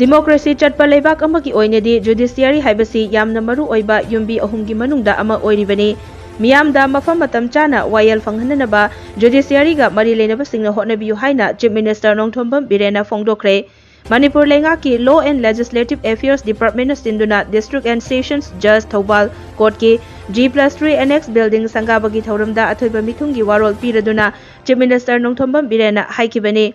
Democracy chatpa leibak amagi oinadi judiciary haibasi yamna maru oiba yumbi ahumgi manungda ama oiribani miyamda mafam matam chana wayel fanghananaba judiciary ga mari lenaba singna hotnabiyu haina Chief Minister Nongthombam Birena Fongdokre Manipur Lengaki Law and Legislative Affairs Department Sinduna District and Sessions Judge Thobal Court ki G+3 Annex Building Sangabagi Thauramda Athuba Mithungi warol piraduna Chief Minister Nongthombam Birena haikibani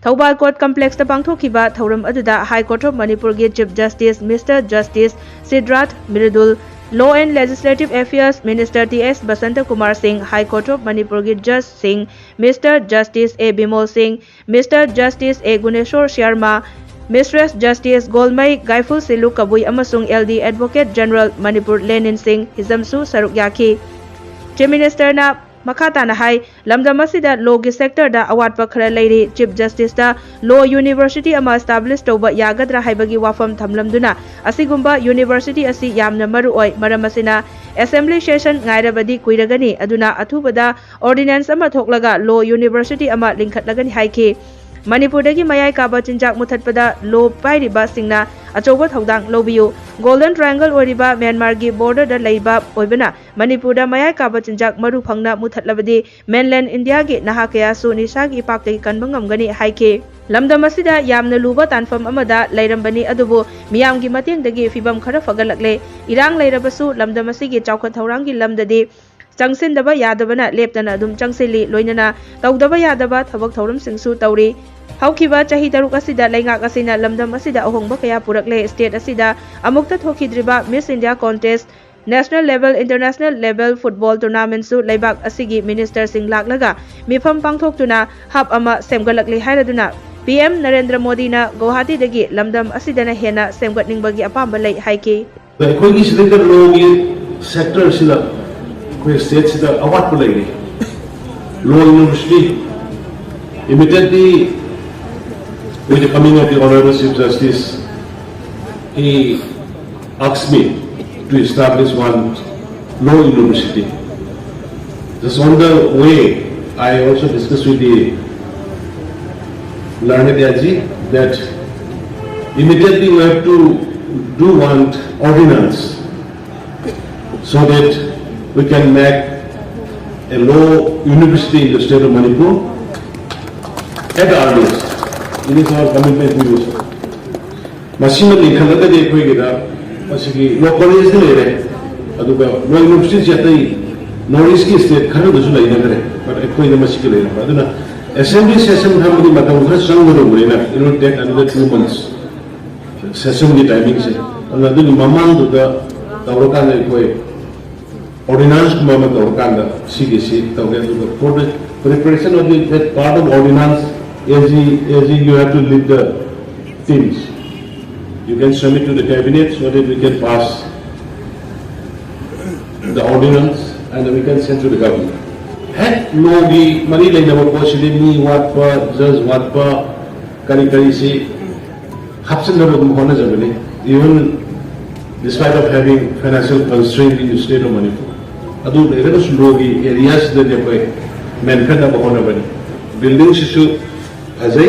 Thobal Court Complex ta pangthokiba thauram aduda High Court of Manipur gi Chief Justice Mr. Justice Sidrat Mirdul Law and Legislative Affairs Minister T.S. Basanta Kumar Singh High Court of Manipur gi Judge Singh Mr. Justice A. Bimol Singh Mr. Justice A. Guneshwar Sharma Mistress Justice Golmai Gaiful Silu Kabui amasung LD Advocate General Manipur Lenin Singh Hizamsu Saruk Yaki Chief Minister na Makata na hai lamdam asida law gi sector da award pa khara leiri Chief Justice da Law University ama establish toba yagadra haibagi wafam thamlamduna asigumba university asi yamna maru oi maram asina assembly session ngairabadi kuiragani aduna athubada ordinance ama thoklaga Law University ama Lingkhatlagani haiki Manipur dagi mayai kaba chinjak muthatpada law pairiba singna achoba thodang lobiyu Golden Triangle oriba Myanmar gi border da leiba oibana Manipur da mayai kaba chinjak maru phangna muthatlabadi mainland India gi naha kaya su nisagi ipaktai kanbangam gani haike lamdam asida yamna luba tanfam amada leirambani adubu miyam gi mateng dagi fibam khara fagalakle irang leirabasu lamdam asigi chawkhat thorang gi lamdadi Changsin daba yadabana leptana dum changsili loinana tawdaba yadaba thabak thorum singsu tawri haukiba chahi taruk asida laingak asina lamdam asida ahongba kaya purakle state asida amukta thokidriba Miss India contest national level international level football tournament su leibak asigi minister sing laklaga mifam pangthoktuna hab ama semgalakle hairaduna PM Narendra Modi na Guwahati dagi lamdam asidana hena semgatningbagi apamba lei haiki Koigi sidika logi sector sida koi state sida award pulai Law University immediately with the coming of the Honorable Chief Justice he asked me to establish one Law University. Just on the way I also discussed with the learned Asigi that immediately we have to do one ordinance so that we can make a law university in the state of Manipur at the earliest. It is our commitment to use. Masima Lingkhatlagani koigida Asigi law college le aduga law university jatai Northeast ki state khara dasu lai nagare but koina masiki le aduna assembly session hamdi matam khara sangoro burina it will take another 2 months session ki timing se aduna mamang duga tawrokana koi Ordinance kumama tawrokanda CDC tawre for the preparation of that part of ordinance as you have to lead the teams. You can submit to the cabinet so that we can pass the ordinance and we can send to the government. Had no be money like the possibly me what pa judge what pa kari si hapsen na mahona jabani even despite of having financial constraint in the state of Manipur. Adu lerebas logi areas da ne koi menkhana bahona bani buildings issue hazai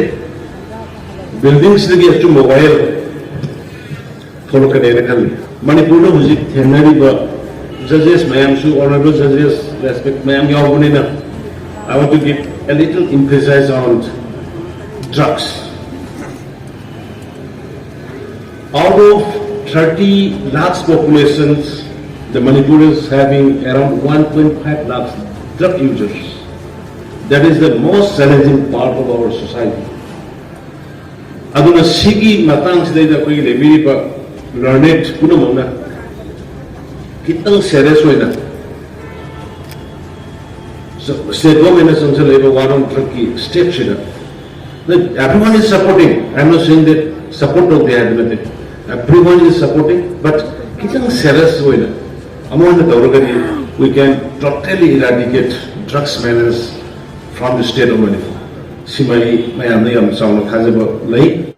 buildings lagi actu mobile follow kadena khali Manipur no huji thenari ba judges mayam su honorable judges respect mayam yawbuni na I want to give a little emphasis on drugs. Out of 30 lakhs populations, the Manipur is having around 1.5 lakhs drug users. That is the most challenging part of our society. Aduna Asigi matang sida da koi le miri pa learned kuno mona kitang serious hoina. So state government is also like one on Turkey state shida. Everyone is supporting. I am not saying that support of the admitted. Everyone is supporting, but kitang serious hoina. Among the Thoktuna, we can totally eradicate drugs menace from the state of Manipur. Simai, my am sound of Hazaba Lake.